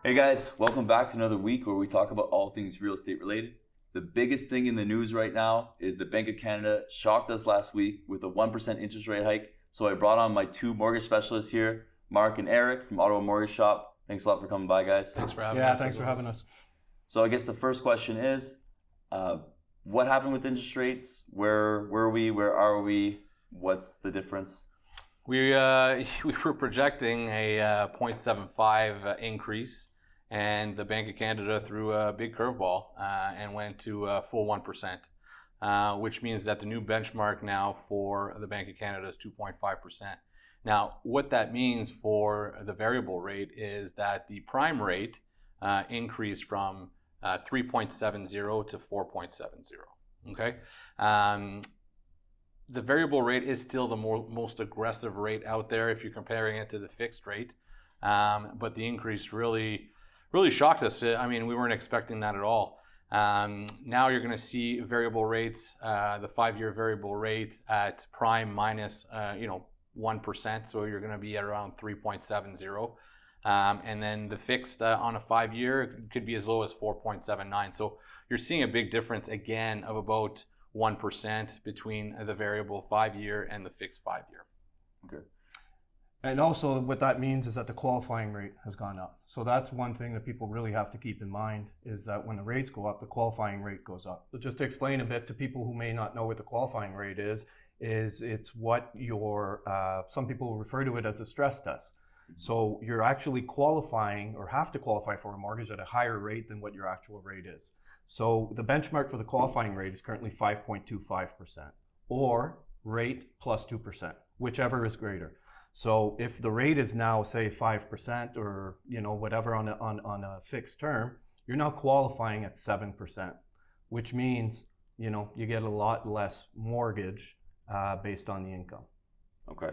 Hey guys, welcome back to another week where we talk about all things real estate related. The biggest thing in the news right now is the Bank of Canada shocked us last week with a 1% interest rate hike. So I brought on my two mortgage specialists here, Mark and Eric from Ottawa Mortgage Shop. Thanks a lot for coming by, guys. Thanks for having us. Yeah, thanks for having us. So I guess the first question is, what happened with interest rates? Where were we? Where are we? What's the difference? We were projecting a 0.75 increase, and the Bank of Canada threw a big curveball and went to full 1%, which means that the new benchmark now for the Bank of Canada is 2.5%. Now, what that means for the variable rate is that the prime rate increased from 3.70 to 4.70. Okay. The variable rate is still the most aggressive rate out there if you're comparing it to the fixed rate, but the increase really shocked us. I mean, we weren't expecting that at all. Now you're going to see variable rates, the 5-year variable rate at prime minus 1%, so you're going to be at around 3.70, and then the fixed on a 5-year could be as low as 4.79. So you're seeing a big difference again of about 1% between the variable 5-year and the fixed 5-year. Okay. And also what that means is that the qualifying rate has gone up. So that's one thing that people really have to keep in mind, is that when the rates go up, the qualifying rate goes up. So just to explain a bit to people who may not know what the qualifying rate is it's what your, some people refer to it as a stress test. So you're actually qualifying or have to qualify for a mortgage at a higher rate than what your actual rate is. So the benchmark for the qualifying rate is currently 5.25%, or rate plus 2%, whichever is greater. So if the rate is now, say, 5% or whatever on a fixed term, you're now qualifying at 7%, which means you get a lot less mortgage based on the income. Okay.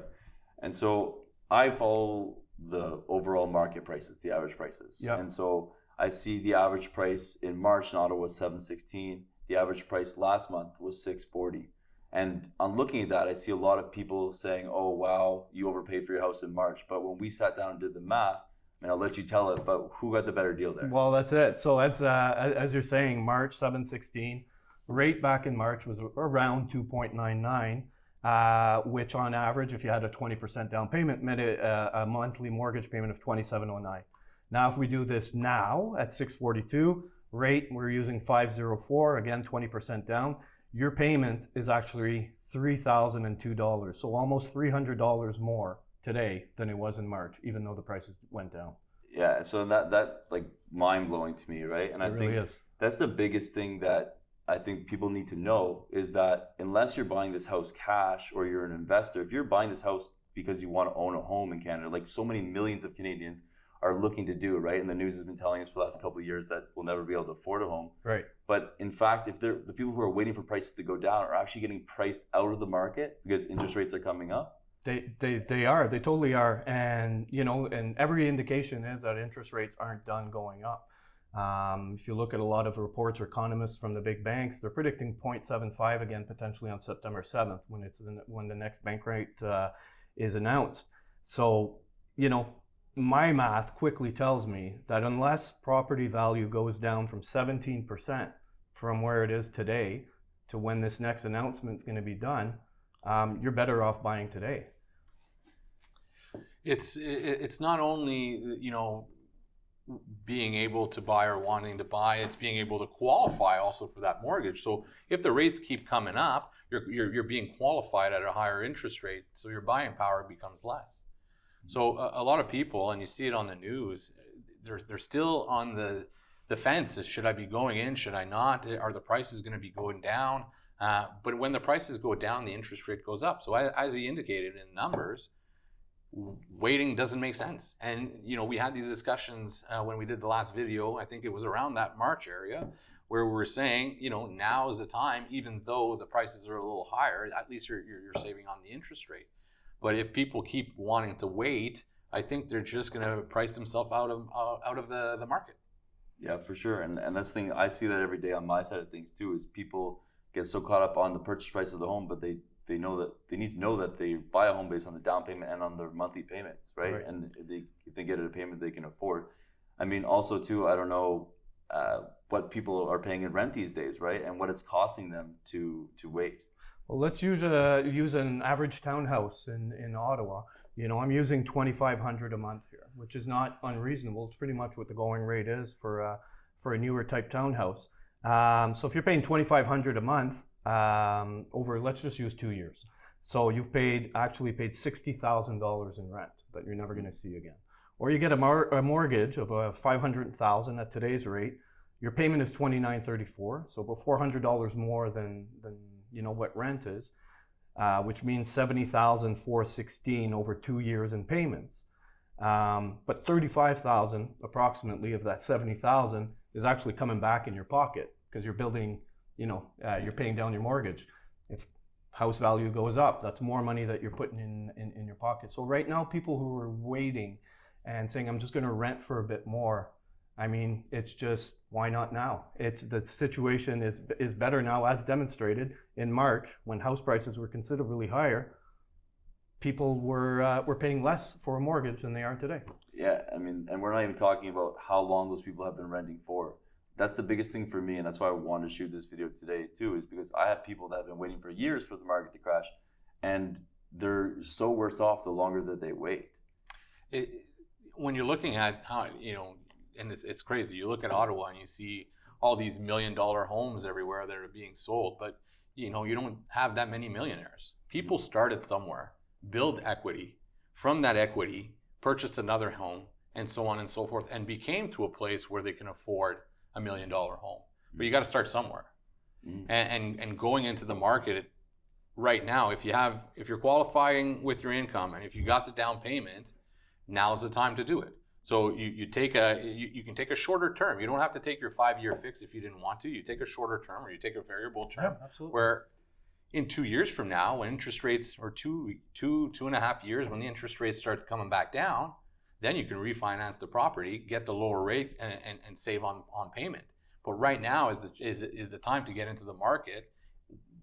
And so I follow the overall market prices, the average prices. Yep. And so I see the average price in March in Ottawa was $716. The average price last month was $640. And on looking at that, I see a lot of people saying, oh, wow, you overpaid for your house in March. But when we sat down and did the math, and I'll let you tell it, but who got the better deal there? Well, that's it. So as you're saying, March 716, rate back in March was around 2.99, which on average, if you had a 20% down payment, meant a monthly mortgage payment of $2709. Now, if we do this now at 642, rate, we're using 504, again, 20% down. Your payment is actually $3,002. So almost $300 more today than it was in March, even though the prices went down. Yeah, so that like mind-blowing to me, right? And I think that's the biggest thing that I think people need to know, is that unless you're buying this house cash or you're an investor, if you're buying this house because you want to own a home in Canada, like so many millions of Canadians are looking to do, right? And the news has been telling us for the last couple of years that we'll never be able to afford a home. Right. But in fact, if the people who are waiting for prices to go down are actually getting priced out of the market because interest rates are coming up. They totally are. And, and every indication is that interest rates aren't done going up. If you look at a lot of reports or economists from the big banks, they're predicting 0.75 again, potentially on September 7th when the next bank rate is announced. So, my math quickly tells me that unless property value goes down from 17% from where it is today to when this next announcement is going to be done, you're better off buying today. It's not only being able to buy or wanting to buy, it's being able to qualify also for that mortgage. So if the rates keep coming up, you're being qualified at a higher interest rate, so your buying power becomes less. So a lot of people, and you see it on the news, they're still on the fence. Should I be going in? Should I not? Are the prices going to be going down? But when the prices go down, the interest rate goes up. So as he indicated in numbers, waiting doesn't make sense. And we had these discussions when we did the last video. I think it was around that March area, where we were saying, now is the time, even though the prices are a little higher, at least you're saving on the interest rate. But if people keep wanting to wait, I think they're just going to price themselves out of the market. Yeah, for sure. And that's the thing, I see that every day on my side of things too, is people get so caught up on the purchase price of the home, but they know that they need to know that they buy a home based on the down payment and on their monthly payments, right? And if they get a payment they can afford. I mean, also too, I don't know what people are paying in rent these days, right? And what it's costing them to wait. Well, let's use an average townhouse in Ottawa. You know, I'm using $2,500 a month here, which is not unreasonable. It's pretty much what the going rate is for a newer type townhouse. So if you're paying $2,500 a month over, let's just use 2 years. So you've actually paid $60,000 in rent that you're never going to see again. Or you get a mortgage of $500,000 at today's rate. Your payment is $2,934, so about $400 more than you know what rent is, which means $70,416 over 2 years in payments. But $35,000 approximately of that $70,000 is actually coming back in your pocket because you're building, you know, you're paying down your mortgage. If house value goes up, that's more money that you're putting in your pocket. So right now, people who are waiting and saying, I'm just going to rent for a bit more, I mean, it's just, why not now? The situation is better now, as demonstrated in March when house prices were considerably higher. People were paying less for a mortgage than they are today. Yeah, I mean, and we're not even talking about how long those people have been renting for. That's the biggest thing for me, and that's why I wanted to shoot this video today too, is because I have people that have been waiting for years for the market to crash, and they're so worse off the longer that they wait. When you're looking at how, you know, and it's crazy. You look at Ottawa and you see all these $1 million homes everywhere that are being sold, but you know, you don't have that many millionaires. People started somewhere, build equity, from that equity, purchased another home, and so on and so forth, and became to a place where they can afford $1 million home. But you got to start somewhere. And going into the market right now, if you're qualifying with your income and if you got the down payment, now's the time to do it. So you can take a shorter term. You don't have to take your 5-year fix if you didn't want to. You take a shorter term, or you take a variable term. Yeah, absolutely. Where in 2 years from now, when interest rates, or two and a half years, when the interest rates start coming back down, then you can refinance the property, get the lower rate, and save on payment. But right now is the time to get into the market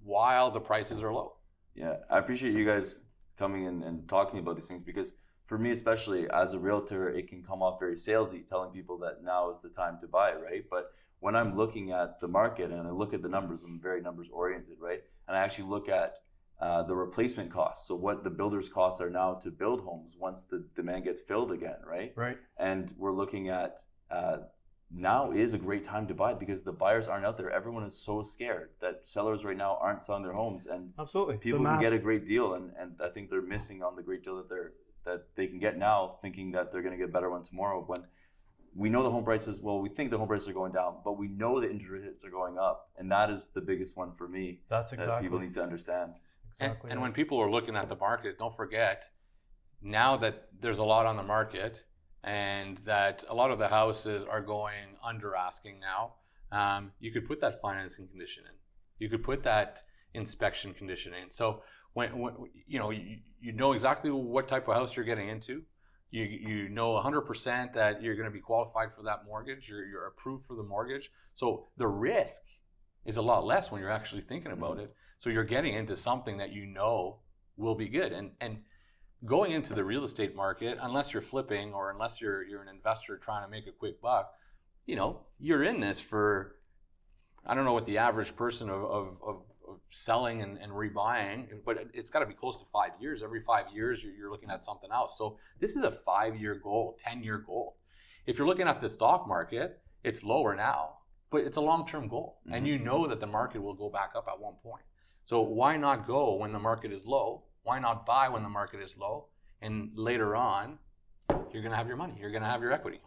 while the prices are low. Yeah, I appreciate you guys coming in and talking about these things, because for me, especially as a realtor, it can come off very salesy, telling people that now is the time to buy, right? But when I'm looking at the market and I look at the numbers, I'm very numbers oriented, right? And I actually look at the replacement costs. So what the builders' costs are now to build homes once the demand gets filled again, right? Right. And we're looking at now is a great time to buy because the buyers aren't out there. Everyone is so scared that sellers right now aren't selling their homes, and absolutely, people can get a great deal, and I think they're missing on the great deal that they can get now, thinking that they're going to get a better one tomorrow, when we know the home prices, well, we think the home prices are going down, but we know the interest rates are going up, and that is the biggest one for me. That's exactly that people need to understand. Exactly. And when people are looking at the market, don't forget, now that there's a lot on the market and that a lot of the houses are going under asking now, you could put that financing condition in. You could put that inspection condition in. So when you know exactly what type of house you're getting into. You know 100% that you're going to be qualified for that mortgage. You're approved for the mortgage. So the risk is a lot less when you're actually thinking about it. So you're getting into something that you know will be good. And going into the real estate market, unless you're flipping or unless you're an investor trying to make a quick buck, you know, you're in this for, I don't know what the average person of selling and rebuying, but it's got to be close to 5 years. Every 5 years, you're looking at something else. So this is a 5-year goal, 10-year goal. If you're looking at the stock market, it's lower now, but it's a long-term goal. And you know that the market will go back up at one point. So why not go when the market is low? Why not buy when the market is low? And later on, you're going to have your money. You're going to have your equity.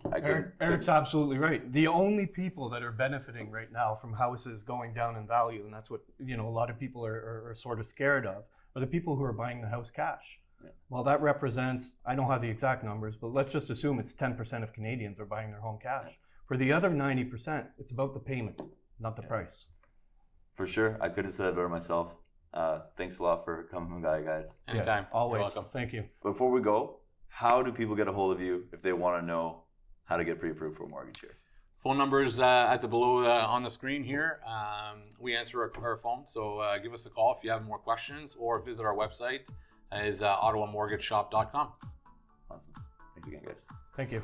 Eric's absolutely right. The only people that are benefiting right now from houses going down in value, and that's what, you know, a lot of people are sort of scared of, are the people who are buying the house cash. Yeah. Well, that represents, I don't have the exact numbers, but let's just assume it's 10% of Canadians are buying their home cash. Yeah. For the other 90%, it's about the payment, not the price. For sure. I couldn't have said it better myself. Thanks a lot for coming by, guys. Anytime. Yeah, always. You're welcome. Thank you. Before we go, how do people get a hold of you if they want to know how to get pre-approved for a mortgage here? Phone numbers at the below on the screen here. We answer our phone, so give us a call if you have more questions, or visit our website is ottawamortgageshop.com. Awesome. Thanks again, guys. Thank you.